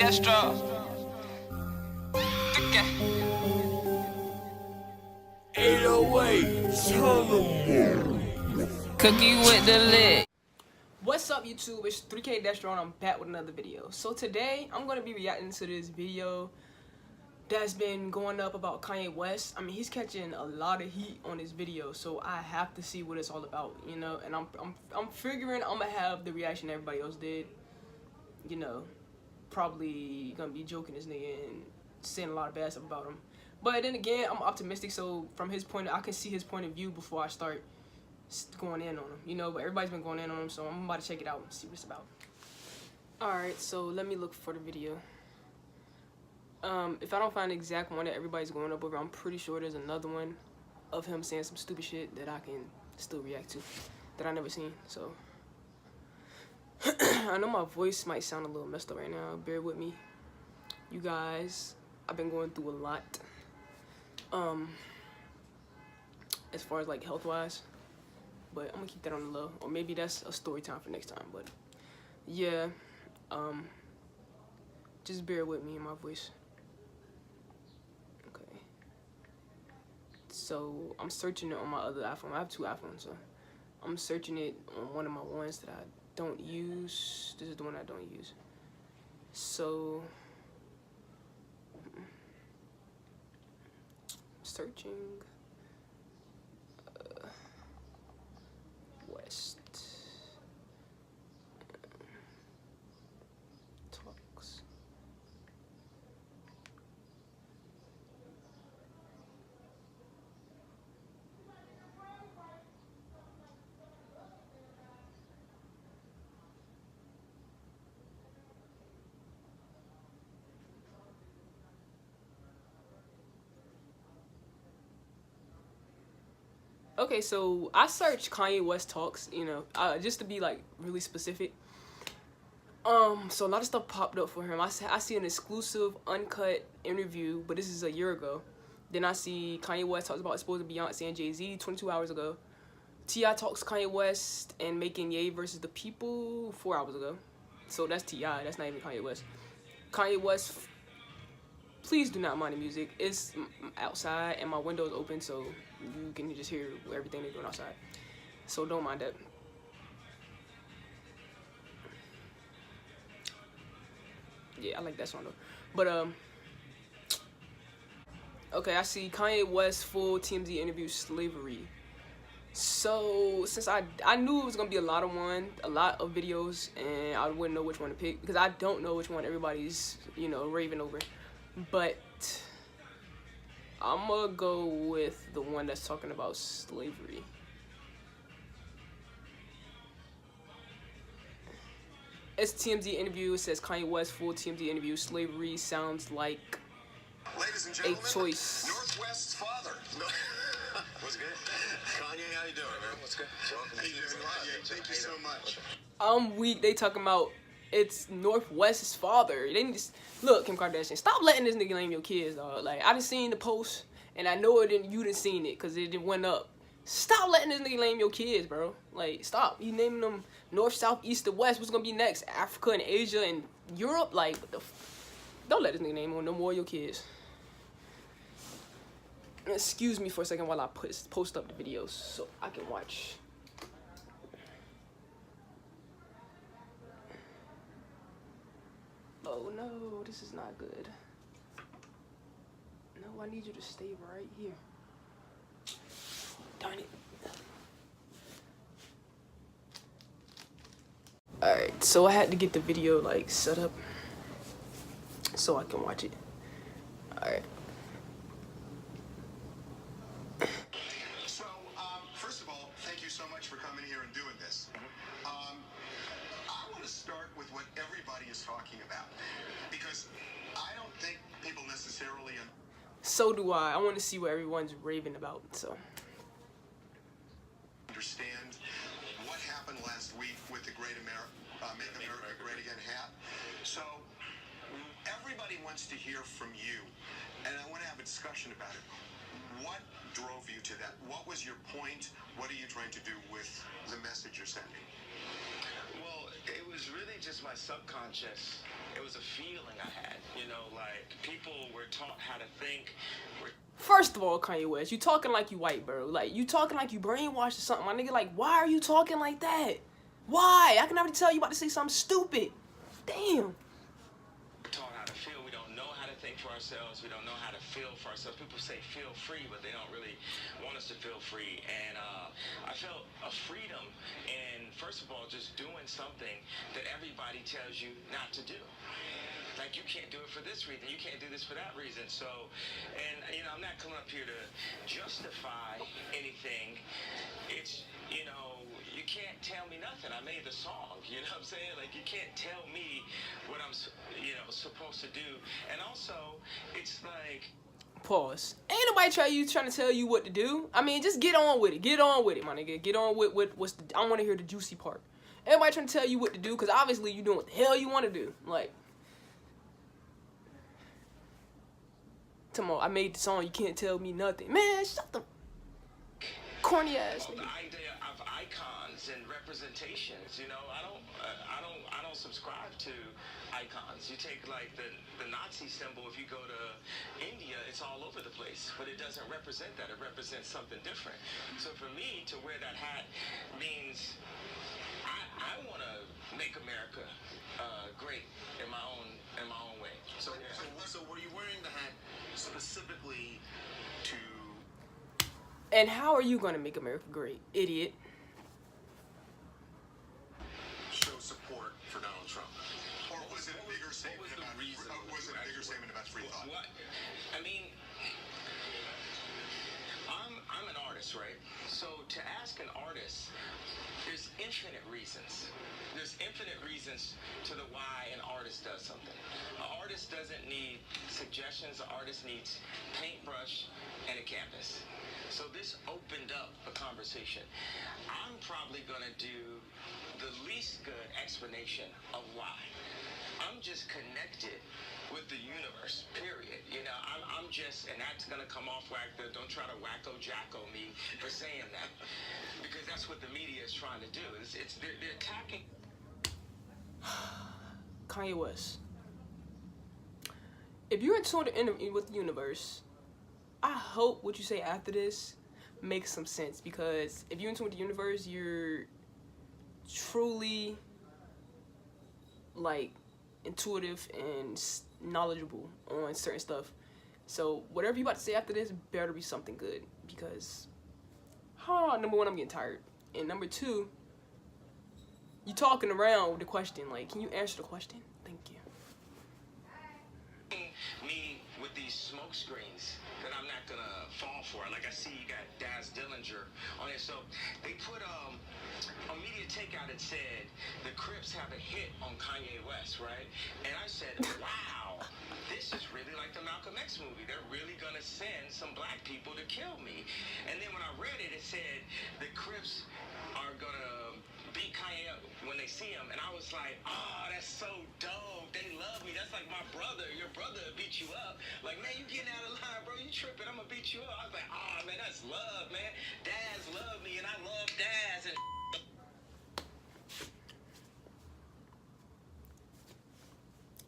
Destro. Cookie with the lid. What's up, YouTube? It's 3K Destro and I'm back with another video. So today I'm gonna be reacting to this video that's been going up about Kanye West. I mean, he's catching a lot of heat on this video, so I have to see what it's all about, you know. And I'm figuring I'm gonna have the reaction everybody else did, you know. Probably gonna be joking this nigga and saying a lot of bad stuff about him. But then again, I'm optimistic, so from his point, I can see his point of view before I start going in on him, you know. But everybody's been going in on him, so I'm about to check it out and see what it's about. Alright, so let me look for the video. If I don't find the exact one that everybody's going up over, I'm pretty sure there's another one of him saying some stupid shit that I can still react to, that I never seen, so. I know my voice might sound a little messed up right now, bear with me. You guys, I've been going through a lot, as far as like health-wise, but I'm gonna keep that on the low, or maybe that's a story time for next time, but yeah, just bear with me in my voice. Okay, so I'm searching it on my other iPhone. I have two iPhones, so I'm searching it on one of my ones that I don't use. This is the one I don't use. So searching West talks. Okay, so I searched Kanye West talks, you know, just to be like really specific. So a lot of stuff popped up for him. I see an exclusive uncut interview, but this is a year ago. Then I see Kanye West talks about exposing Beyonce and Jay-Z 22 hours ago. T.I. talks Kanye West and making Ye versus the People 4 hours ago. So that's T.I., that's not even Kanye West. Kanye West, please do not mind the music. It's outside and my window is open, so you can just hear everything they're doing outside. So don't mind that. Yeah, I like that song though. But okay, I see Kanye West full TMZ interview slavery. So since I knew it was gonna be a lot of videos, and I wouldn't know which one to pick because I don't know which one everybody's, you know, raving over. But I'm gonna go with the one that's talking about slavery. It's TMZ interview. It says Kanye West full TMZ interview. Slavery sounds like a choice. Northwest's father. What's good? Kanye, how you doing, man? What's good? Welcome. Thank you so much. I'm weak. They talking about it's Northwest's father. They didn't just look, Kim Kardashian. Stop letting this nigga name your kids, dog. Like I done seen the post, and I know it didn't. You didn't seen it because it went up. Stop letting this nigga name your kids, bro. Like stop. You naming them North, South, East, and West. What's gonna be next? Africa and Asia and Europe. Like what the don't let this nigga name on no more of your kids. Excuse me for a second while I post up the videos so I can watch. Oh no, this is not good. No, I need you to stay right here. Darn it. Alright, so I had to get the video like set up so I can watch it. Alright. So, first of all, thank you so much for coming here and doing this. I want to start with what everybody is talking about, because I don't think people necessarily... So do I. I want to see what everyone's raving about, so... understand what happened last week with the Make America Great Again hat. So, everybody wants to hear from you, and I want to have a discussion about it. What drove you to that? What was your point? What are you trying to do with the message you're sending? Well, it was was really just my subconscious. It was a feeling I had, you know, like people were taught how to think. First of all, Kanye West, you talking like you white, bro. Like, you talking like you brainwashed or something. My nigga, like, why are you talking like that? Why? I can already tell you about to say something stupid. Damn. We're taught how to feel. We don't know how to think for ourselves. We don't know how to feel for ourselves. People say feel free, but they don't really want us to feel free. And I felt a freedom in, first of all, just doing something that everybody tells you not to do. Like, you can't do it for this reason, you can't do this for that reason. So, and, you know, I'm not coming up here to justify anything. It's, you know, you can't tell me nothing. I made the song, you know what I'm saying? Like, you can't tell me what I'm, you know, supposed to do. And also, it's like... Pause. Ain't nobody trying to tell you what to do. I mean, just get on with it. Get on with it, my nigga. Get on with what's the... I want to hear the juicy part. Everybody trying to tell you what to do, because obviously you doing what the hell you want to do. Like... I made the song, you can't tell me nothing. Man, shut the corny ass nigga. The idea of icons and representations, you know, I don't subscribe to icons. You take like the Nazi symbol, if you go to India, it's all over the place, but it doesn't represent that. It represents something different. So for me to wear that hat means I want to make America great in my own way. So were you wearing the hat specifically to... And how are you gonna make America great, idiot? Show support for Donald Trump, or was it a bigger statement about? Was it a bigger statement about free thought? What? I mean, I'm an artist, right? So to ask an artist, there's infinite reasons. There's infinite reasons to the why an artist does something. An artist doesn't need suggestions. An artist needs paintbrush and a canvas. So this opened up a conversation. I'm probably going to do the least good explanation of why. I'm just connected with the universe, period. You know, I'm just, and that's going to come off whack. Don't try to wacko-jacko me for saying that, because that's what the media is trying to do. They're attacking. Kanye West, if you're in tune with the universe, I hope what you say after this makes some sense, because if you're in tune with the universe, you're truly like intuitive and knowledgeable on certain stuff. So whatever you about to say after this better be something good, because number one, I'm getting tired, and number two, you talking around with the question. Like, can you answer the question? Thank you. Me with these smoke screens that I'm not gonna fall for. Like, I see you got Daz Dillinger on it. So they put a media takeout that said the Crips have a hit on Kanye West, right? And I said, wow, this is really like the Malcolm X movie. They're really gonna send some black people to kill me. And then when I read it, it said the Crips are gonna beat Kanye up when they see him, and I was like, oh, that's so dope. They love me. That's like my brother. Your brother beat you up. Like, man, you getting out of line, bro. You tripping. I'm gonna beat you up. I was like, oh, man, that's love, man. Daz love me, and I love Daz. And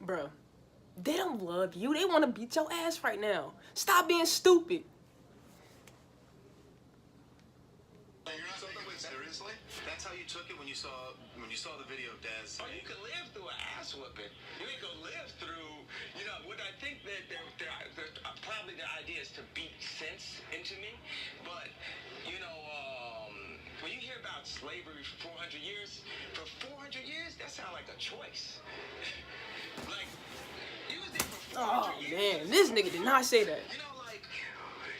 bro, they don't love you. They want to beat your ass right now. Stop being stupid. Seriously? That's how you took it when you saw the video of Daz. oh, you can live through an ass whooping. You ain't gonna live through, you know, what I think that probably the idea is to beat sense into me. But, you know, when you hear about slavery for 400 years, that sounds like a choice. Like, you was there for 400 years. Man, this nigga did not say that. You know, like,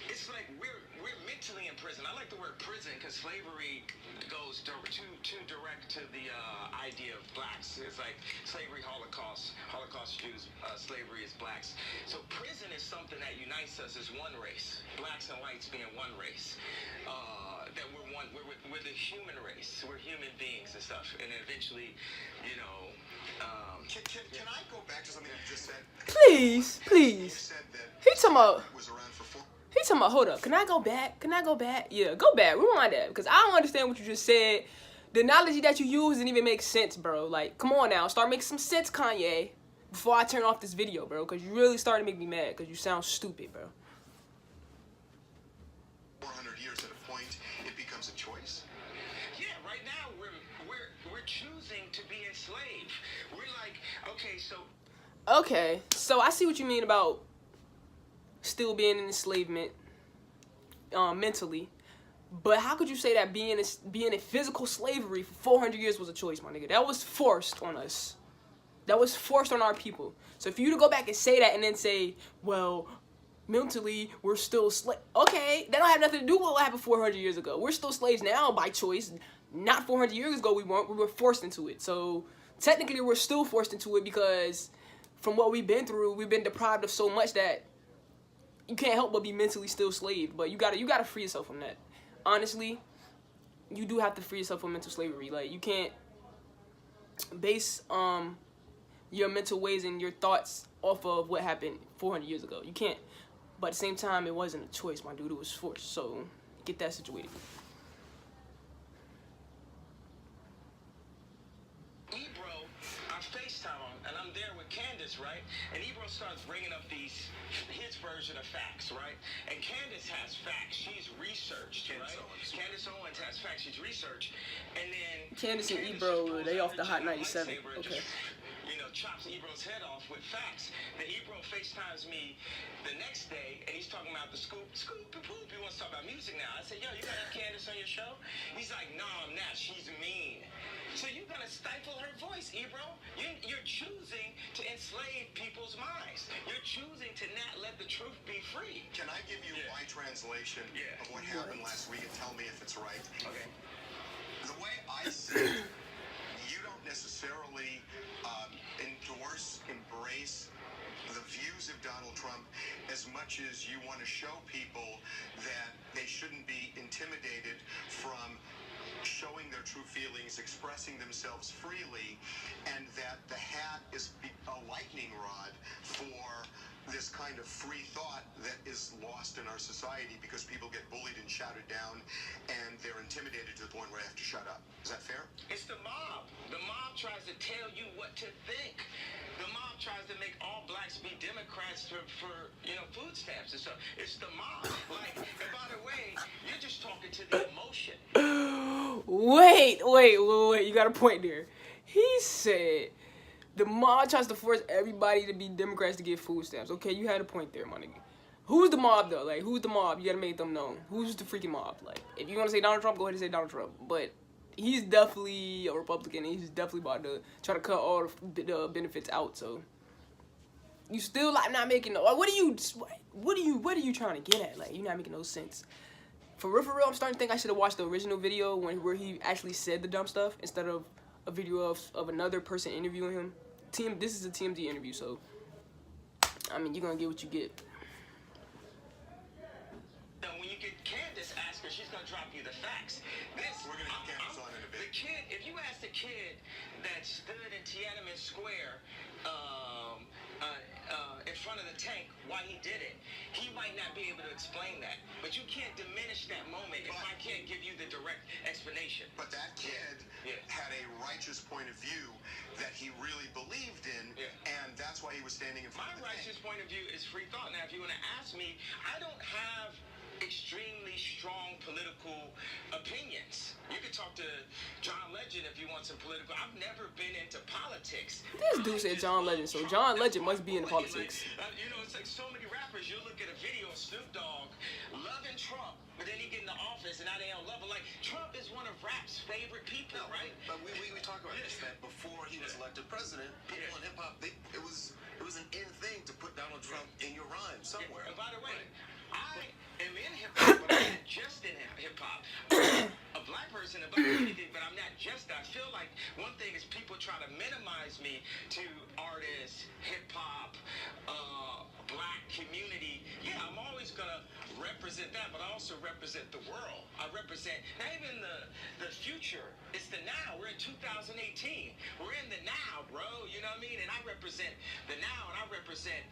it's like we're mentally in prison. I like the word prison because slavery goes too direct to the idea of blacks. It's like slavery, Holocaust Jews, slavery is blacks. So prison is something that unites us as one race, blacks and whites being one race. That we're the human race. We're human beings and stuff. And eventually, you know. Can I go back to something you just said? Please. You said that He talking about. was around for 4. He talking about, hold up, can I go back? Yeah, go back, rewind that, because I don't understand what you just said. The analogy that you use didn't even make sense, bro. Like, come on now. Start making some sense, Kanye. Before I turn off this video, bro. Because you really starting to make me mad. Because you sound stupid, bro. 400 years at a point, it becomes a choice. Yeah, right now we're choosing to be enslaved. We're like, okay, so I see what you mean about still being in enslavement mentally. But how could you say that being in physical slavery for 400 years was a choice, my nigga? That was forced on us. That was forced on our people. So for you to go back and say that and then say, well, mentally, we're still slaves. Okay, that don't have nothing to do with what happened 400 years ago. We're still slaves now by choice. Not 400 years ago we weren't. We were forced into it. So technically we're still forced into it because from what we've been through, we've been deprived of so much that you can't help but be mentally still slave. But you gotta free yourself from that. Honestly, you do have to free yourself from mental slavery. Like, you can't base your mental ways and your thoughts off of what happened 400 years ago. You can't. But at the same time, it wasn't a choice, my dude. It was forced. So get that situated. Ebro, I FaceTime him, and I'm there with Candace, right? And Ebro starts bringing up his version of facts, right? And Candace has facts. She's researched, right? Candace Owens has facts. She's researched. And then Candace and Ebro, they off the Hot 97. Okay. You know, chops Ebro's head off with facts. Then Ebro FaceTimes me the next day, and he's talking about the scoop and poop. He wants to talk about music now. I said, yo, you gonna have Candace on your show? He's like, no, I'm not. She's mean. So you're gonna stifle her voice, Ebro. You're choosing to enslave people's minds. You're choosing to not let the truth be free. Can I give you my translation of what happened last week and tell me if it's right? Okay. The way I see it, you don't necessarily endorse, embrace the views of Donald Trump as much as you want to show people that they shouldn't be intimidated from showing their true feelings, expressing themselves freely, and that the hat is a lightning rod for this kind of free thought that is lost in our society because people get bullied and shouted down and they're intimidated to the point where they have to shut up. Is that fair? It's the mob. The mob tries to tell you what to think. The mob tries to make all blacks be Democrats for food stamps and stuff. It's the mob. Like, and by the way, you're just talking to the emotion. Wait. You got a point there. He said the mob tries to force everybody to be Democrats to get food stamps. Okay, you had a point there, my nigga. Who's the mob, though? Like, who's the mob? You gotta make them known. Who's the freaking mob? Like, if you want to say Donald Trump, go ahead and say Donald Trump. But he's definitely a Republican, and he's definitely about to try to cut all the benefits out. So you still like not making no. What are you trying to get at? Like, you're not making no sense. For real, I'm starting to think I should have watched the original video where he actually said the dumb stuff instead of a video of another person interviewing him. This is a TMZ interview, so I mean, you're gonna get what you get. Now, when you get Candace, ask her, she's gonna drop you the facts. We're gonna have Candace on in a bit. The kid, if you ask the kid that stood in Tiananmen Square in front of the tank why he did it, he might not be able to explain that. But you can't diminish that moment if I can't give you the direct explanation. But that kid had a righteous point of view that he really believed in, and that's why he was standing in front of the tank. My righteous point of view is free thought. Now, if you want to ask me, I don't have extremely strong political opinions. You could talk to John Legend if you want some political. I've never been into politics. This dude said John Legend, so John Legend must be in politics. It's like so many rappers. You look at a video of Snoop Dogg loving Trump, but then he get in the office and now they don't love him. Like, Trump is one of rap's favorite people, right? But we talk about this, that before he was elected president, people in hip hop, it was an in thing to put Donald Trump in your rhyme somewhere. And by the way, I am in hip hop, but I'm not just in hip hop. A black person about anything, but I'm not just that. I feel like one thing is people try to minimize me to artists, hip hop, black community. Yeah, I'm always gonna represent that, but I also represent the world. I represent not even the future. It's the now. We're in 2018. We're in the now, bro. You know what I mean? And I represent the now, and I represent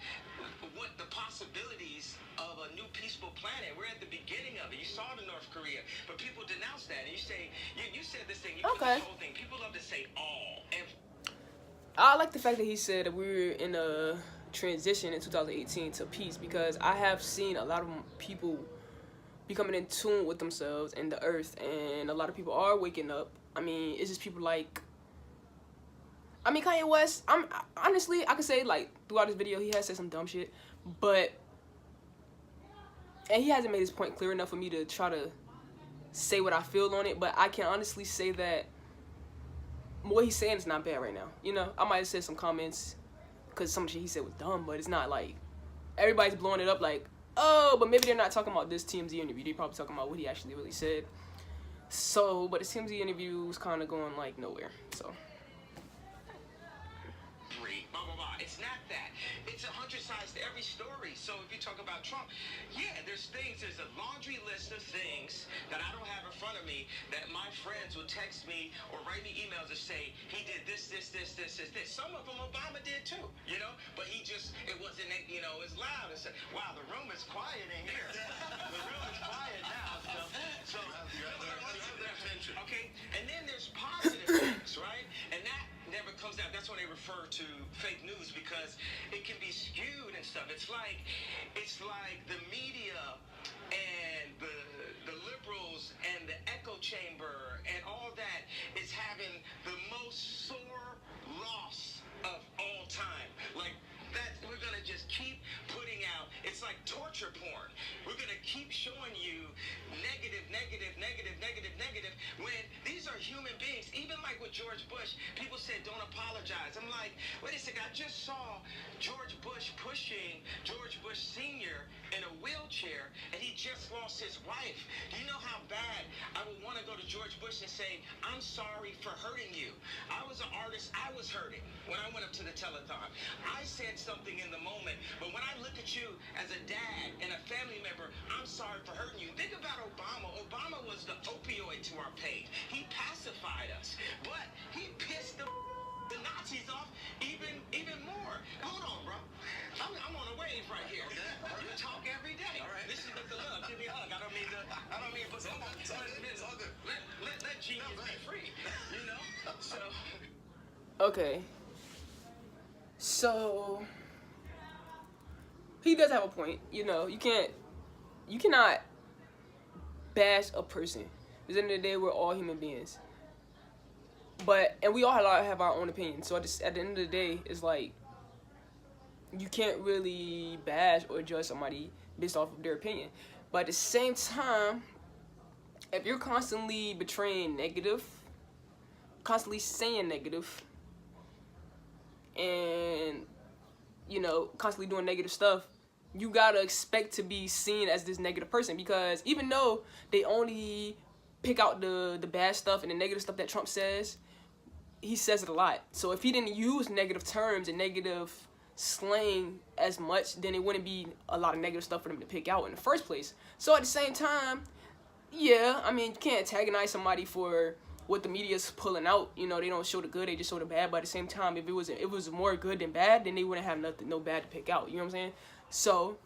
what the possibilities of a new peaceful planet. We're at the beginning of it. You saw the North Korea, but people denounce that. And you say, you said this thing, you Okay. put this whole thing. People love to say all. And I like the fact that he said that we're in a transition in 2018 to peace, because I have seen a lot of people becoming in tune with themselves and the earth, and a lot of people are waking up. I mean, it's just people like, I mean, Kanye West, honestly, I could say, like, throughout this video, he has said some dumb shit, but, and he hasn't made his point clear enough for me to try to say what I feel on it, but I can honestly say that what he's saying is not bad right now. You know, I might have said some comments because some shit he said was dumb, but it's not like everybody's blowing it up like, oh, but maybe they're not talking about this TMZ interview. They're probably talking about what he actually really said. So, but the TMZ interview was kind of going like nowhere. So. blah, blah, blah. It's not that. It's 100 sides to every story. So if you talk about Trump, yeah, there's a laundry list of things that I don't have in front of me that my friends will text me or write me emails and say, he did this. Some of them Obama did too, you know? But it wasn't, you know, it's loud. It's wow, the room is quiet in here. The room is quiet now. So okay, and then there's positive things, right? And that never comes out. That's when they refer to fake news, because it can be skewed and stuff. It's like the media and the liberals and the echo chamber and all that is having the most sore loss of all time. Like that, we're gonna just keep putting out. It's like torture porn. We're gonna keep showing you negative, when these are human beings. Even like with George Bush, people said don't apologize. I'm like, wait a second, I just saw George Bush pushing George Bush Sr. in a wheelchair, and he just lost his wife. Do you know how bad I would want to go to George Bush and say, I'm sorry for hurting you. I was an artist, I was hurting when I went up to the telethon. I said something in the moment, but when I look at you as a dad and a family member, I'm sorry for hurting you. Think about Obama. Obama was the opioid to our pain. He pacified us, but he pissed the Nazis off even more. Hold on, bro. I'm on a wave right here. Okay. You talk every day. All right. This is the love. Give me a hug. I don't mean but come on. It's all good. Let genius be free. You know? So. Okay. So he does have a point. You know, you cannot bash a person. At the end of the day, we're all human beings. And we all have our own opinions. So at the end of the day, it's like, you can't really bash or judge somebody based off of their opinion. But at the same time, if you're constantly betraying negative, constantly saying negative, and, you know, constantly doing negative stuff, you gotta expect to be seen as this negative person. Because even though they only pick out the bad stuff and the negative stuff that Trump says, he says it a lot. So if he didn't use negative terms and negative slang as much, then it wouldn't be a lot of negative stuff for them to pick out in the first place. So at the same time, yeah, I mean, you can't antagonize somebody for what the media's pulling out. You know, they don't show the good, they just show the bad. But at the same time, if it was more good than bad, then they wouldn't have no bad to pick out. You know what I'm saying? So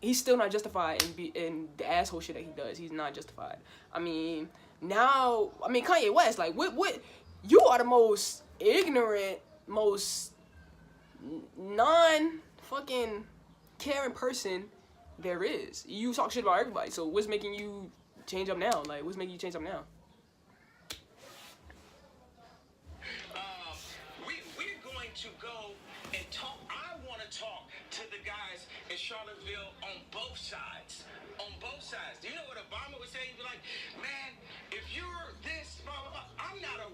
he's still not justified in the asshole shit that he does. He's not justified. I mean, Kanye West, like, what? You are the most ignorant, most non-fucking caring person there is. You talk shit about everybody. So what's making you change up now? Like, what's making you change up now? We're going to go and talk. I want to talk to the guys in Charlottesville on both sides. On both sides. Do you know what Obama would say? He'd be like, man, if you're this, blah, blah, blah. I'm not a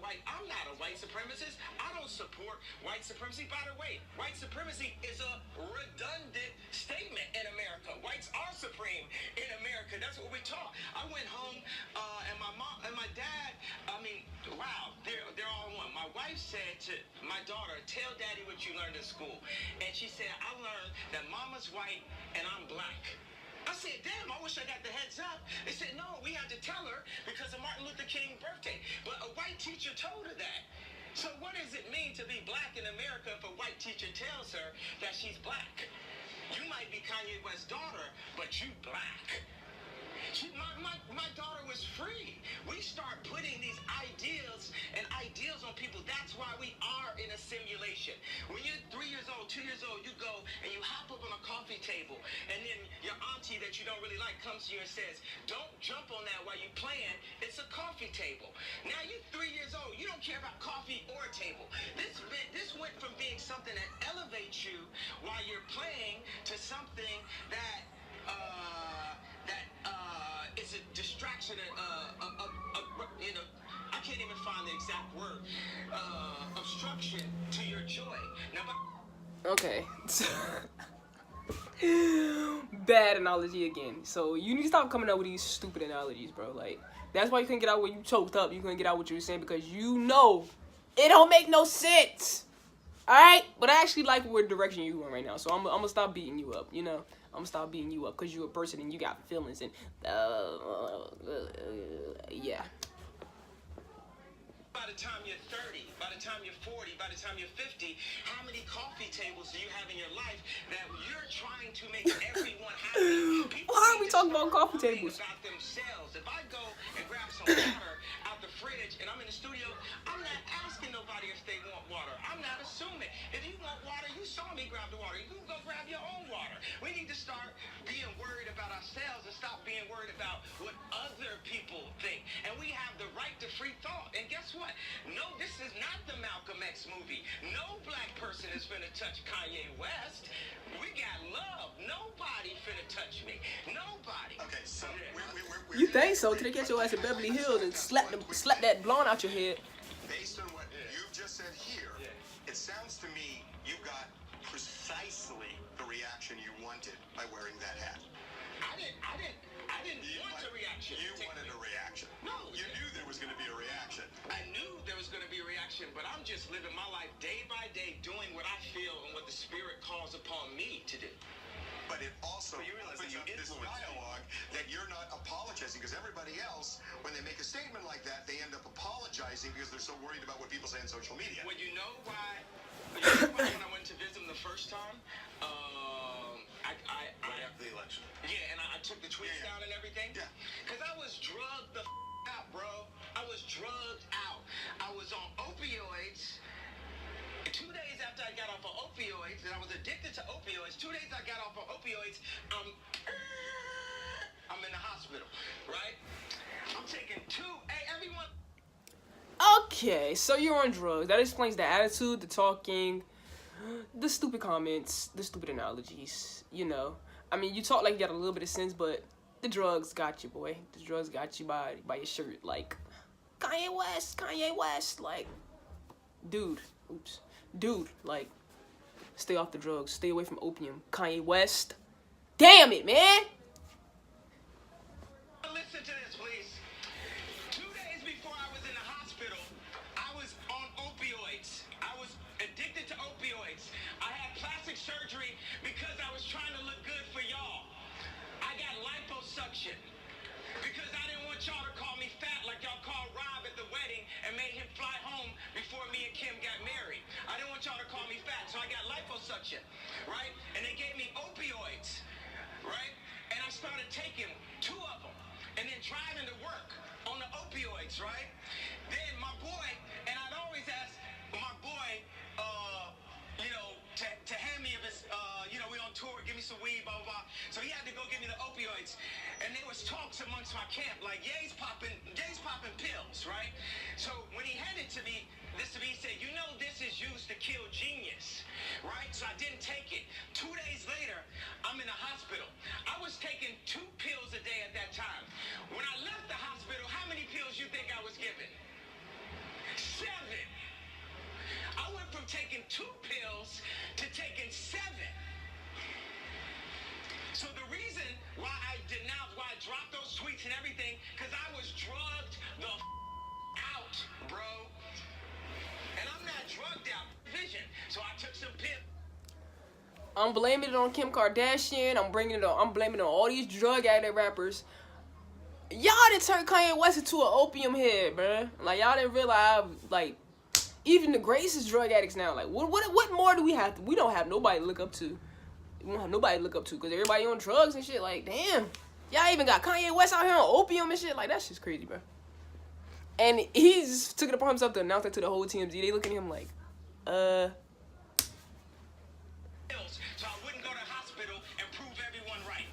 white supremacist. I don't support white supremacy. By the way, white supremacy is a redundant statement in America. Whites are supreme in America. That's what we taught. I went home and my mom and my dad, I mean, wow, they're all one. My wife said to my daughter, tell daddy what you learned in school. And she said, I learned that mama's white and I'm black. I said, damn, I wish I got the heads up. They said, no, we had to tell her because of Martin Luther King's birthday. But a white teacher told her that. So what does it mean to be black in America if a white teacher tells her that she's black? You might be Kanye West's daughter, but you black. My daughter was free. We start putting these ideals on people. That's why we are in a simulation. When you're 3 years old, 2 years old, you go and you hop up on a coffee table, and then your auntie that you don't really like comes to you and says, "Don't jump on that while you're playing. It's a coffee table." Now you're 3 years old. You don't care about coffee or a table. This went from being something that elevates you while you're playing to something that is a distraction. You know, I can't even find the exact word. Obstruction to your joy. Now, Okay. Bad analogy again. So you need to stop coming up with these stupid analogies, bro. Like, that's why you couldn't get out when you choked up. You couldn't get out what you were saying because you know it don't make no sense. Alright? But I actually like what direction you're going right now. So I'm gonna stop beating you up, you know? I'm gonna stop beating you up because you're a person and you got feelings and yeah. by the time you're 30, by the time you're 40, by the time you're 50, how many coffee tables do you have in your life that you're trying to make everyone happy? People Why are we talking about coffee tables? About themselves. If I go and grab some water out the fridge and I'm in the studio, I'm not asking nobody if they want water. I'm not assuming. If you want water, you saw me grab the water. You can go grab your own water. We need to start being worried about ourselves and stop being worried about what other people think. And we have the right to free thought. And guess what? No, this is not the Malcolm X movie. No black person is finna touch Kanye West. We got love. Nobody finna touch me. Nobody. Okay, so You think so? Till they catch your ass in Beverly Hills and slap that blonde out your head. based on what you've just said here, it sounds to me you got precisely the reaction you wanted by wearing that hat. I didn't want a reaction. You wanted a reaction. No. You knew there was going to be a reaction. I knew there was going to be a reaction, but I'm just living my life day by day, doing what I feel and what the Spirit calls upon me to do. But it also But you realize that opens you up this influenced dialogue that you're not apologizing, because everybody else, when they make a statement like that, they end up apologizing because they're so worried about what people say on social media. Well, you know why? When I went to visit him the first time, Right after the election. yeah, and I took the tweets down and everything. Yeah. Because I was drugged the out, bro. I was drugged out. I was on opioids. 2 days after I got off of opioids, and I was addicted to opioids, 2 days I got off of opioids, I'm in the hospital, right? I'm taking hey, everyone. Okay, so you're on drugs. That explains the attitude, the talking, the stupid comments, the stupid analogies, you know. I mean, you talk like you got a little bit of sense, but the drugs got you, boy. The drugs got you by your shirt. Like, Kanye West, like, dude, like, stay off the drugs. Stay away from opium. Kanye West. Damn it, man! Listen to this, please. 2 days before I was in the hospital, I was on opioids. I was addicted to opioids. I had plastic surgery because I was trying to look good for y'all. I got liposuction because I didn't want y'all to call me fat like y'all called Rob at the wedding and made him fly home before me and Kim got married. I didn't want y'all to call me fat, so I got liposuction, right? And they gave me opioids, right? And I started taking 2 of them and then driving to work on the opioids, right? Then my boy, and I'd always ask my boy, you know, to hand me if it's, you know, we on tour, give me some weed, blah, blah, blah. So he had to go give me the opioids. And there was talks amongst my camp, like, Ye's popping pills, right? So when he handed to me, he said, you know, this is used to kill genius, right? So I didn't take it. 2 days later, I'm in the hospital. I was taking 2 pills a day at that time. When I left the hospital, how many pills you think I was given? 7. I went from taking 2 pills to taking 7. So the reason why I denounced, why I dropped those tweets and everything, because I was drugged the out, bro. And I'm not drugged out. Vision. So I took some pills. I'm blaming it on Kim Kardashian. I'm blaming it on all these drug addict rappers. Y'all done turned Kanye West into an opium head, bruh. Like, y'all didn't realize, like, even the greatest is drug addicts now. Like, what more do we have to? We don't have nobody to look up to. We don't have nobody to look up to because everybody on drugs and shit. Like, damn. Y'all even got Kanye West out here on opium and shit. Like, that shit's crazy, bro. And he's took it upon himself to announce that to the whole TMZ. They look at him like, So I wouldn't go to the hospital and prove everyone right.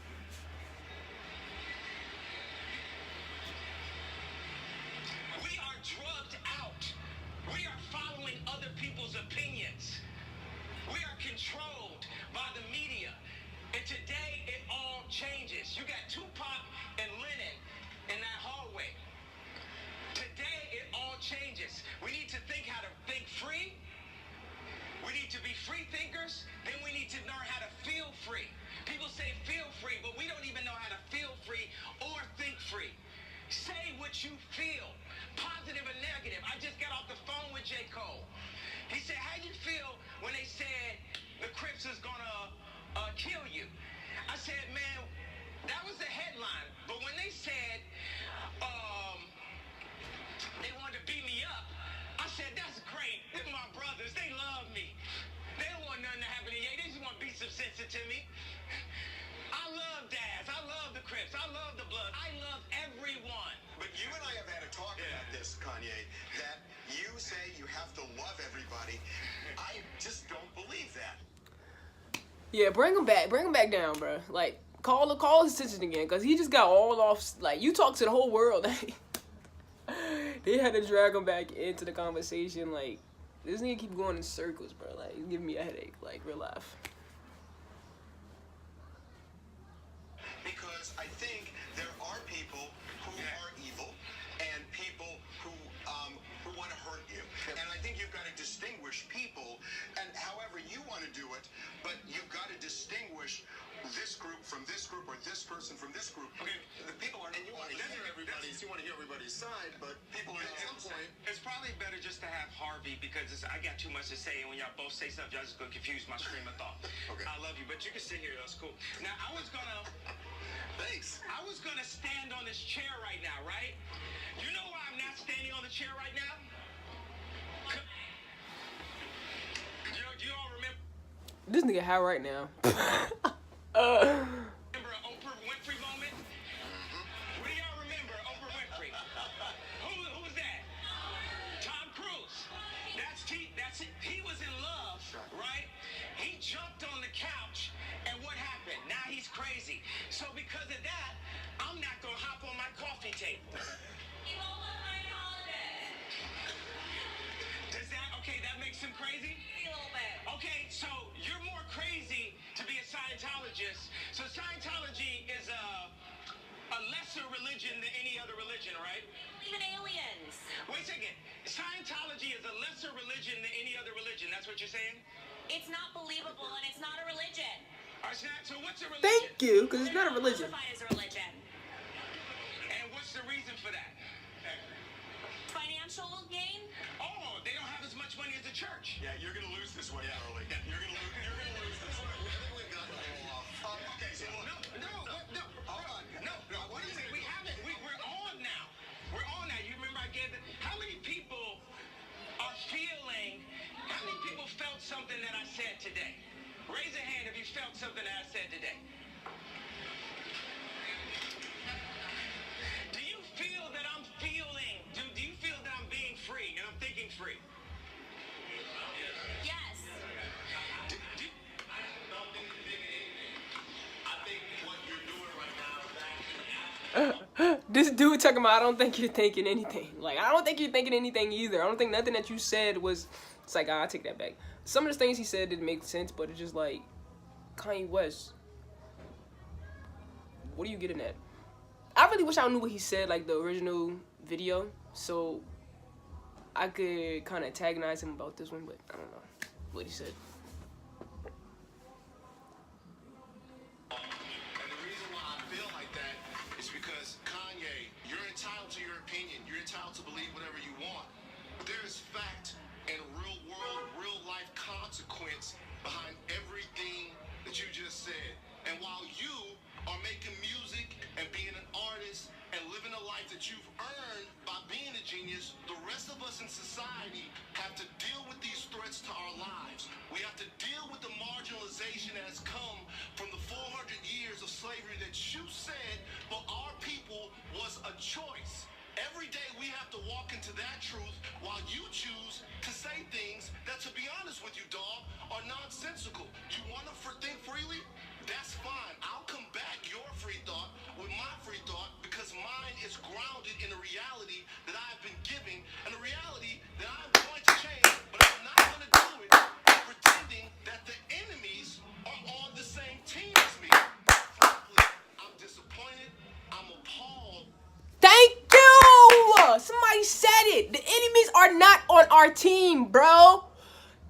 We are drugged out. We are following other people's opinions. We are controlled by the media. And today it all changes. You got Tupac and Lennon in that hallway. Today it all changes. We need to think how to think free. We need to be free thinkers. Then we need to learn how to feel free. People say feel free, but we don't even know how to feel free or think free. Say what you feel, positive or negative. I just got off the phone with J. Cole. He said, how you feel when they said the Crips is gonna kill you? I said, man, that was the headline. But when they said they wanted to beat me up, I said, that's great. They're my brothers. They love me. They don't want nothing to happen to you. They just want to be some sense to me. I love Daz. I love the Crips. I love the Blood. I love everyone. But you and I have had a talk about this, Kanye, that you say you have to love everybody. I just don't believe that. yeah, bring him back down, bro. Like, call his attention again, cause he just got all off. Like, you talk to the whole world. They had to drag him back into the conversation. Like, this nigga keep going in circles, bro. Like, he's giving me a headache. Like, real life. Because I think there are people who are evil and people who want to hurt you. And I think you've got to distinguish people, and however you want to do it, but you've got to distinguish this group from this group or this person from this group. Okay, The people are, and you want to hear everybody's side, but people are at some point, It's probably better just to have Harvey because I got too much to say, and when y'all both say stuff, y'all just gonna confuse my stream of thought. Okay. I love you, but you can sit here. That's cool. Now I was gonna stand on this chair right now, right? You know why I'm not standing on the chair right now? Do you all remember? This nigga high right now. Remember an Oprah Winfrey moment? What do y'all remember, Oprah Winfrey? Who was that? Tom Cruise. That's it. He was in love, right? He jumped on the couch, and what happened? Now he's crazy. So because of that, I'm not gonna hop on my coffee table. Does that, okay, that makes him crazy? A little bit. Okay, so you're more crazy to be a Scientologist. So Scientology is a lesser religion than any other religion, right? Even aliens. Wait a second. Scientology is a lesser religion than any other religion. That's what you're saying? It's not believable and it's not a religion. All right, so what's a religion? Thank you, because it's not a religion. Classified as a religion. And what's the reason for that? Financial gain? Oh, they don't have as much money as the church. Yeah, you're going to lose this one, Charlie. You're going to lose this one. I think we've gotten a little off. Okay, so look. No. Hold on. No. What is it? We haven't. We're on now. We're on now. You remember I gave it. How many people are feeling? How many people felt something that I said today? Raise a hand if you felt something that I said today. Do you feel that I'm feeling? Do you feel that I'm being free and I'm thinking free? Yes. This dude talking about, I don't think you're thinking anything. Like, I don't think you're thinking anything either. I don't think nothing that you said was, it's like, I'll take that back. Some of the things he said didn't make sense, but it's just like, Kanye West, what are you getting at? I really wish I knew what he said, like the original video, so I could kind of antagonize him about this one, but I don't know what he said. And the reason why I feel like that is because, Kanye, you're entitled to your opinion. You're entitled to believe whatever you want. But there is fact and real world, real life consequence behind everything that you just said. And while you are making music and being an artist and living a life that you've earned by being a genius, the rest of us in society have to deal with these threats to our lives. We have to deal with the marginalization that has come from the 400 years of slavery that you said for our people was a choice. Every day we have to walk into that truth while you choose to say things that, to be honest with you, dog, are nonsensical. You want to think freely? That's fine. I'll combat your free thought with my free thought because mine is grounded in a reality that I've been giving and a reality that I'm going to change, but I'm not going to do it pretending that the enemies are on the same team as me. Frankly, I'm disappointed. I'm appalled. Thank you! Somebody said it. The enemies are not on our team, bro.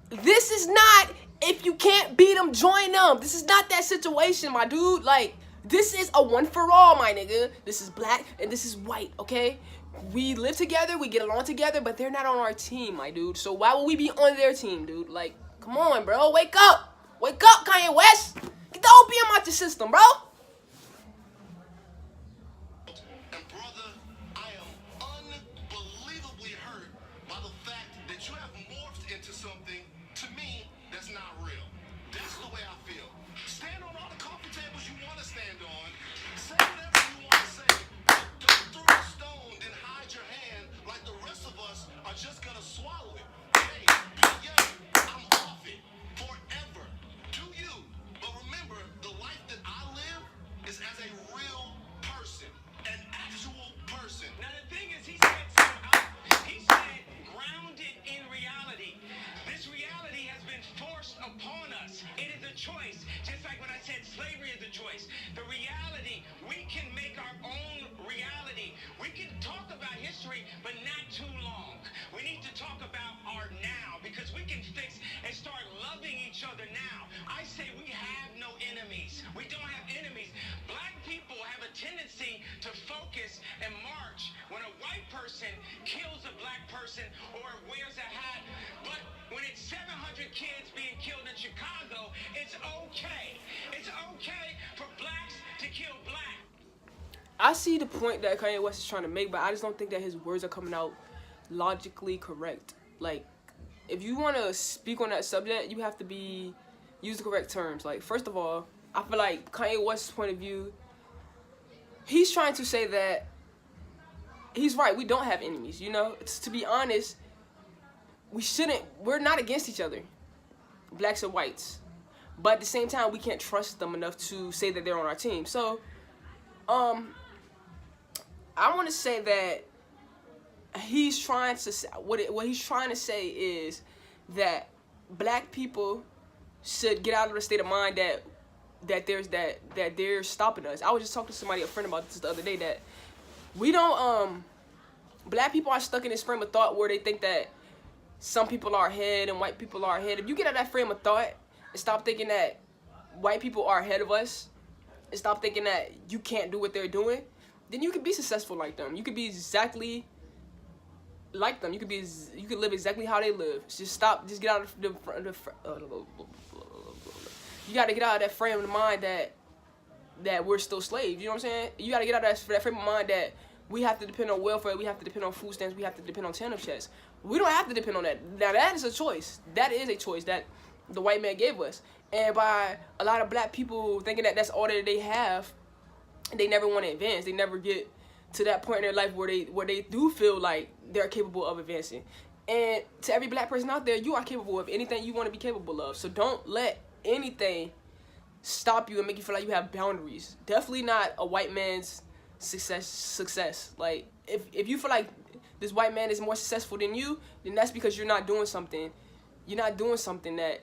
This is not, if you can't beat them, join them. This is not that situation, my dude. Like, this is a one for all, my nigga. This is black and this is white, okay? We live together, we get along together, but they're not on our team, my dude. So why would we be on their team, dude? Like, come on, bro. Wake up. Wake up, Kanye West. Get the opium out your system, bro. And brother, I am unbelievably hurt by the fact that you have morphed into something, to me, that's not real. That's the way I feel. Stand on all the coffee tables you want to stand on. Say whatever you want to say. But don't throw a stone, then hide your hand like the rest of us are just going to swallow it. Hey, I'm off it. Forever. Do you. But remember, the life that I live is as a real person. An actual person. Now the thing is, he said grounded in reality. This reality has been forced upon us. It is a choice. Just like when I said slavery is a choice. The reality, we can make our own reality. We can talk about history, but not too long. We need to talk about our now because we can fix and start loving each other now. I say we have no enemies. We don't have enemies. Black people have a tendency to focus and march when a white person kills a black person or wears a hat. But when it's 700 kids being killed in Chicago, it's okay. It's okay for blacks to kill black. I see the point that Kanye West is trying to make, but I just don't think that his words are coming out logically correct. Like, if you want to speak on that subject, you have to use the correct terms. Like, first of all, I feel like Kanye West's point of view, he's trying to say that he's right. We don't have enemies, you know? To be honest, we're not against each other, blacks and whites. But at the same time, we can't trust them enough to say that they're on our team. So, I want to say that he's trying to say, what he's trying to say is that black people should get out of the state of mind that they're stopping us. I was just talking to somebody, a friend, about this the other day, that we don't black people are stuck in this frame of thought where they think that some people are ahead and white people are ahead. If you get out of that frame of thought and stop thinking that white people are ahead of us and stop thinking that you can't do what they're doing, then you can be successful like them. You could be exactly like them. You could live exactly how they live. Just get out of you got to get out of that frame of mind that we're still slaves. You know what I'm saying? You got to get out of that frame of mind that we have to depend on welfare, we have to depend on food stamps, we have to depend on tandem checks. We don't have to depend on that. Now that is a choice. That is a choice that the white man gave us. And by a lot of black people thinking that that's all that they have, they never want to advance. They never get to that point in their life where they do feel like they're capable of advancing. And to every black person out there, you are capable of anything you want to be capable of. So don't let anything stop you and make you feel like you have boundaries. Definitely not a white man's success. Like, if you feel like this white man is more successful than you, then that's because you're not doing something. You're not doing something that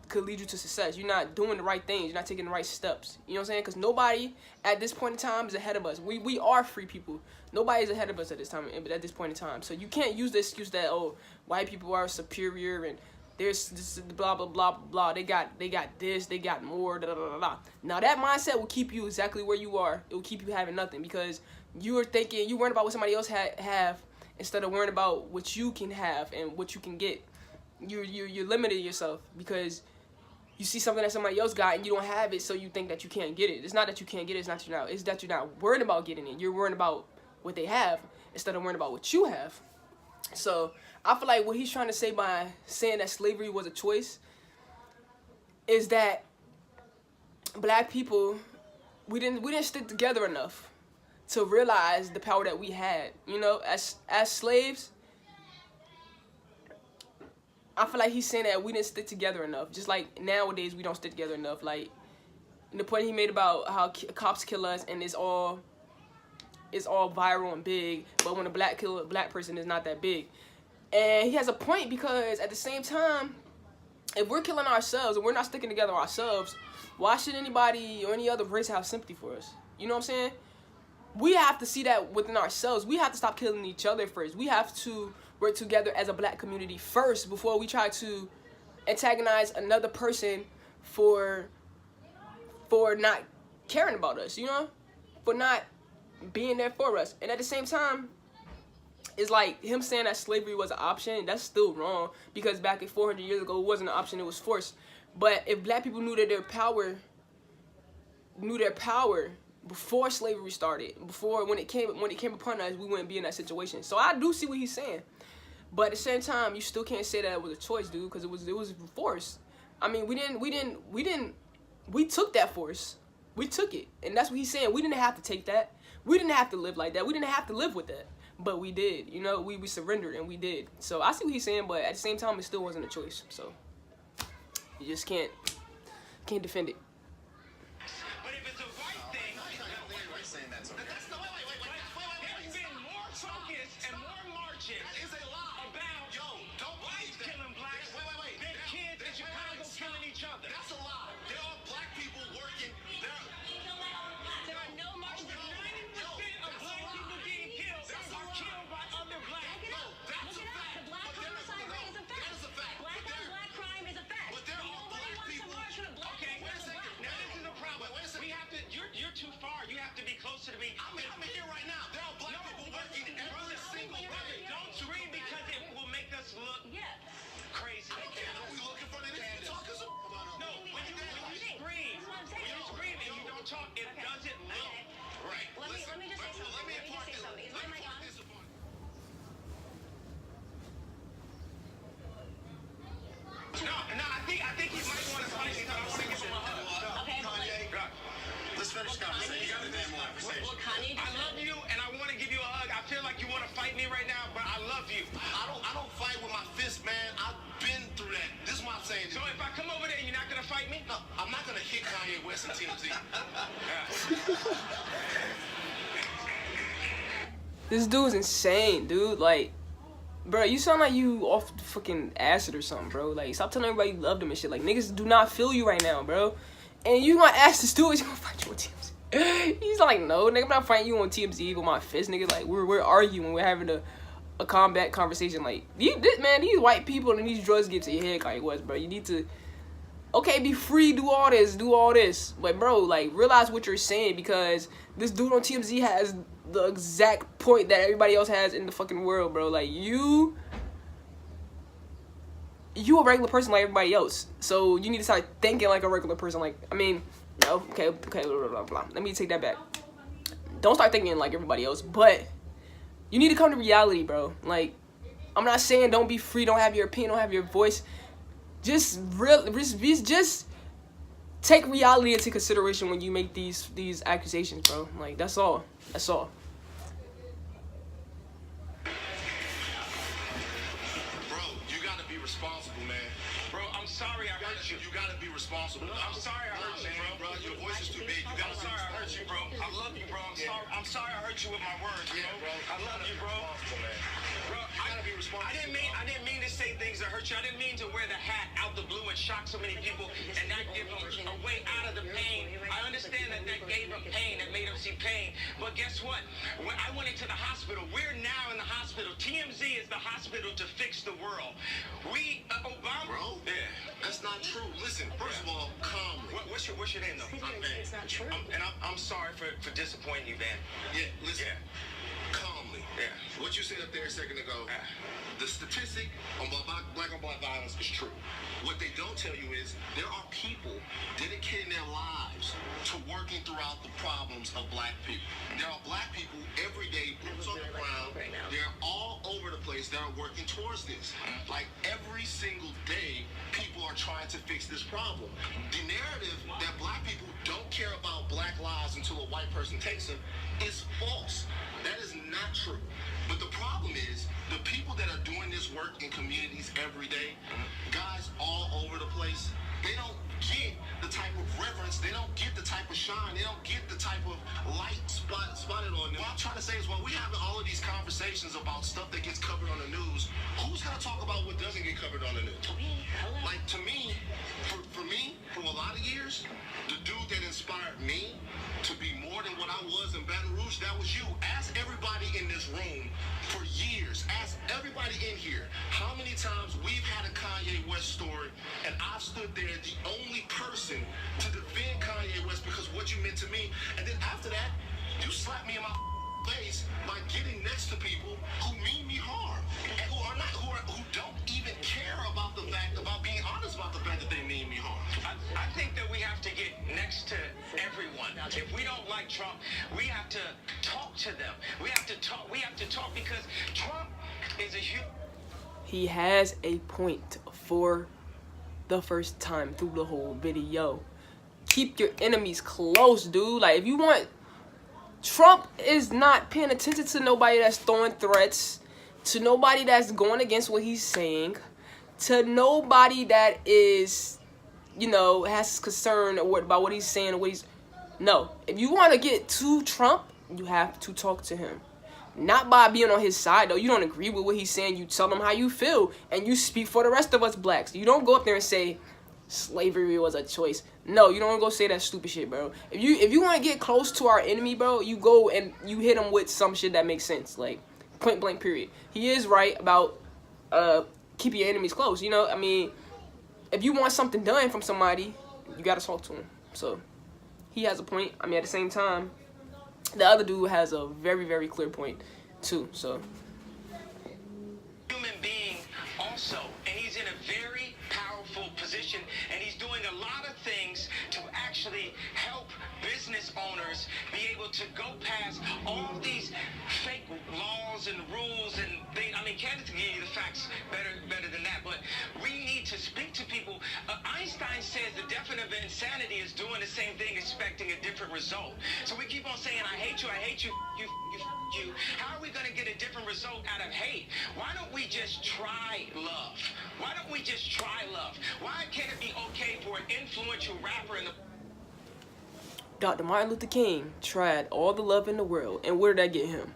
could lead you to success. You're not doing the right things. You're not taking the right steps. You know what I'm saying? Because nobody at this point in time is ahead of us. We are free people. Nobody's ahead of us at this time. At this point in time, so you can't use the excuse that, oh, white people are superior and there's this blah blah blah blah. They got this. They got more. Da, da, da, da. Now that mindset will keep you exactly where you are. It will keep you having nothing because you are thinking, you worrying about what somebody else have instead of worrying about what you can have and what you can get. You're limiting yourself because you see something that somebody else got and you don't have it, so you think that you can't get it. It's not that you can't get it. It's that you're not worried about getting it. You're worried about what they have instead of worrying about what you have. So I feel like what he's trying to say by saying that slavery was a choice is that black people we didn't stick together enough to realize the power that we had. You know, as slaves, I feel like he's saying that we didn't stick together enough. Just like nowadays, we don't stick together enough. Like the point he made about how cops kill us and it's all viral and big, but when a black person is not that big. And he has a point, because at the same time, if we're killing ourselves and we're not sticking together ourselves, why should anybody or any other race have sympathy for us? You know what I'm saying? We have to see that within ourselves. We have to stop killing each other first. We have to work together as a black community first before we try to antagonize another person for not caring about us, you know? For not being there for us. And at the same time, it's like him saying that slavery was an option. That's still wrong, because back 400 years ago, it wasn't an option, it was forced. But if black people knew their power before slavery started, before when it came upon us, we wouldn't be in that situation. So I do see what he's saying, but at the same time, you still can't say that it was a choice, dude, because it was forced. I mean, we took that force. We took it, and that's what he's saying. We didn't have to take that. We didn't have to live like that. We didn't have to live with that. But we did, you know, we surrendered and we did. So I see what he's saying, but at the same time, it still wasn't a choice. So you just can't defend it. But if it's a right thing, saying that's okay. there's been more focus and more marches about whites killing blacks than kids in Chicago killing each other. That's a lie. There are black people working. There are no marches. 90% of black people being killed are killed by other blacks. No, that's a fact. The black homicide rate is a fact. That is a fact. Black on black crime is a fact. But there are Nobody black wants to people. march with a black Okay, person. now this is a problem. Wait a second. We have to. You're too far. You have to be closer to me. I'm here right now. There are black people working every single day. Don't scream because it will make us look Yeah. crazy. We looking for the camera. Talkers. No, when you scream, and you don't talk, it doesn't look right. Let me just say something. Let me impart Is my mic on? this upon you. No, I think he might want to fight because I want to give him a hug. Okay, but Kanye, let's finish the conversation. You got a damn conversation. what Kanye I love you, and I want to give you a hug. I feel like you want to fight me right now, but I love you. I don't fight with my fist, man. I've been through that. This is what I'm saying. So if I come over there, you're not gonna fight me? No, I'm not gonna hit Kanye West and TMZ. This dude's insane, dude. Like, bro, you sound like you off the fucking acid or something, bro. Like, stop telling everybody you love them and shit. Like, niggas do not feel you right now, bro. And you gonna ask this dude, he's gonna fight you on TMZ. He's like, no, nigga, I'm not fighting you on TMZ with my fist, nigga. Like, we're arguing, we're having a combat conversation. Like, these white people and these drugs get to your head, Kanye West, bro. You need to, okay, be free, do all this. But, bro, like, realize what you're saying, because this dude on TMZ has the exact point that everybody else has in the fucking world, bro. Like, you a regular person like everybody else, so you need to start thinking like a regular person. Like, I mean, no, okay, blah, blah, blah. Let me take that back. Don't start thinking like everybody else, but you need to come to reality, bro. Like, I'm not saying don't be free, don't have your opinion, don't have your voice. Just take reality into consideration when you make these accusations, bro. Like, that's all. Bro, you gotta be responsible, man. Bro, I'm sorry I hurt you. You gotta be responsible. I'm sorry I hurt you, bro. Your voice is too big. You gotta I'm sorry I hurt you, bro. I love you, bro. I'm sorry I hurt you with my words, bro. I love you, bro. Bro, I didn't mean to say things that hurt you. I didn't mean to wear the hat out the blue and shock so many people and not give them a way out of the pain. I understand that gave them pain, that made them see pain. But guess what? When I went into the hospital, we're now in the hospital. TMZ is the hospital to fix the world. Obama. Bro, Yeah. that's not true. Listen, first of all, calmly. What's your name though? It's not true. I'm sorry for disappointing you, man. Yeah, listen. Yeah. Calmly. Yeah. What you said up there a second ago, the statistic on black on black violence is true. What they don't tell you is there are people dedicating their lives to working throughout the problems of black people. There are black people every day, boots on the ground. They're all over the place that are working towards this. Like every single day, people are trying to fix this problem. The narrative that black people don't care about black lives until a white person takes them is false. That is not true. But the problem is, the people that are doing this work in communities every day, guys all over the place, they don't get the type of reverence, they don't get the type of shine, they don't get the type of light spotted on them. What I'm trying to say is, while we're having all of these conversations about stuff that gets covered on the news, who's going to talk about what doesn't get covered on the news? Like, to me, for me, from a lot of years, the dude that inspired me to be more than what I was in Baton Rouge, that was you. Ask everybody in this room for years, ask everybody in here, how many times we've had a Kanye West story and I've stood there the only person to defend Kanye West because of what you meant to me, and then after that, you slap me in my face by getting next to people who mean me harm and who don't even care about the fact, about being honest about the fact that they mean me harm. I think that we have to get next to everyone. If we don't like Trump, we have to talk to them. We have to talk because Trump is a huge... He has a point for the first time through the whole video. Keep your enemies close, dude. Like, if you want... Trump is not paying attention to nobody that's throwing threats, to nobody that's going against what he's saying, to nobody that is, you know, has concern about what he's saying or what he's... No. If you want to get to Trump, you have to talk to him. Not by being on his side, though. You don't agree with what he's saying. You tell him how you feel, and you speak for the rest of us blacks. You don't go up there and say slavery was a choice. No, you don't go say that stupid shit, bro. If you want to get close to our enemy, bro, you go and you hit him with some shit that makes sense. Like, point blank, period. He is right about keeping your enemies close. You know, I mean, if you want something done from somebody, you got to talk to him. So, he has a point. I mean, at the same time, the other dude has a very, very clear point, too. So, human being also, and he's in a very powerful position, and he's doing a lot of things to actually help business owners be able to go past all these fake laws and rules and things. I mean, Candace can give you the facts better than that, but we need to speak to people. Einstein says the definition of insanity is doing the same thing, expecting a different result. So we keep on saying, I hate you, you. How are we going to get a different result out of hate? Why don't we just try love? Why don't we just try love? Why can't it be okay for an influential rapper in the... Dr. Martin Luther King tried all the love in the world, and where did that get him?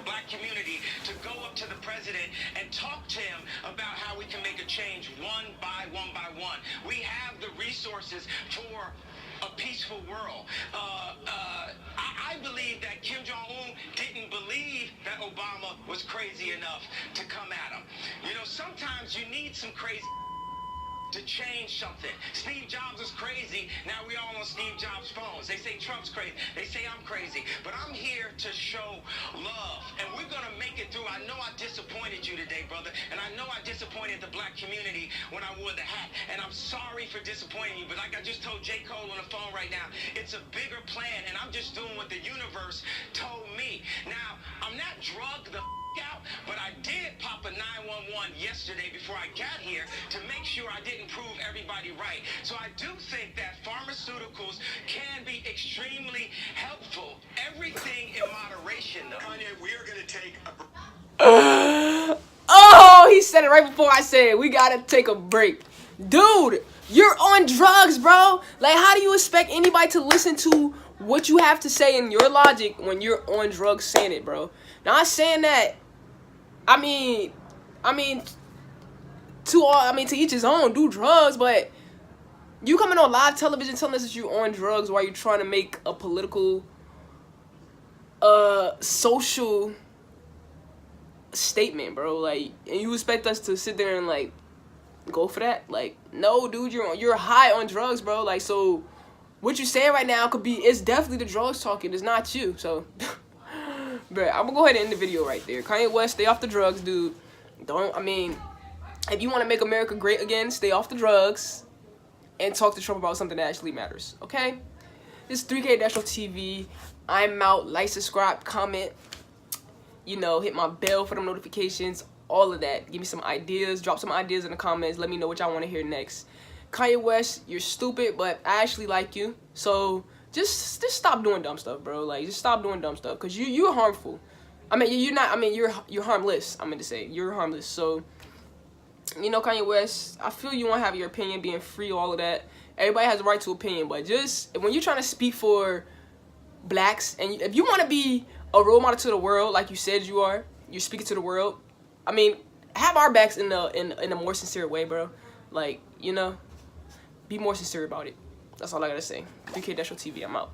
Black community to go up to the president and talk to him about how we can make a change one by one. We have the resources for a peaceful world. I believe that Kim Jong-un didn't believe that Obama was crazy enough to come at him. You know, sometimes you need some crazy to change something. Steve Jobs is crazy. Now we all on Steve Jobs' phones. They say Trump's crazy. They say I'm crazy. But I'm here to show love. And we're going to make it through. I know I disappointed you today, brother. And I know I disappointed the black community when I wore the hat. And I'm sorry for disappointing you. But like I just told J. Cole on the phone right now, it's a bigger plan. And I'm just doing what the universe told me. Now, I'm not drugged the out, but I did pop a 911 yesterday before I got here to make sure I didn't prove everybody right. So I do think that pharmaceuticals can be extremely helpful. Everything in moderation, though. Kanye, we are going to take a... Oh, he said it right before I said it. We gotta take a break. Dude, you're on drugs, bro. Like, how do you expect anybody to listen to what you have to say in your logic when you're on drugs saying it, bro? Now, I'm saying that, I mean, to each his own, do drugs, but you coming on live television telling us that you're on drugs while you're trying to make a political, social statement, bro. Like, and you expect us to sit there and, like, go for that? Like, no, dude, you're high on drugs, bro. Like, so what you're saying right now it's definitely the drugs talking. It's not you, so... Bro, I'm gonna go ahead and end the video right there. Kanye West, stay off the drugs, dude. If you want to make America great again, stay off the drugs and talk to Trump about something that actually matters, okay? This is 3K TV. I'm out. Like, subscribe, comment. you know, hit my bell for them notifications, all of that. Give me some ideas, drop some ideas in the comments. Let me know what y'all want to hear next. Kanye West, you're stupid, but I actually like you. So just stop doing dumb stuff, bro. Like, just stop doing dumb stuff, cause you're harmful. I mean, you're not. I mean, you're harmless. I meant to say you're harmless. So, you know, Kanye West, I feel you want to have your opinion, being free, all of that. Everybody has a right to opinion, but just when you're trying to speak for blacks, and if you want to be a role model to the world, like you said you are, you're speaking to the world. I mean, have our backs in a more sincere way, bro. Like, you know, be more sincere about it. That's all I gotta say. 3K Destro TV, I'm out.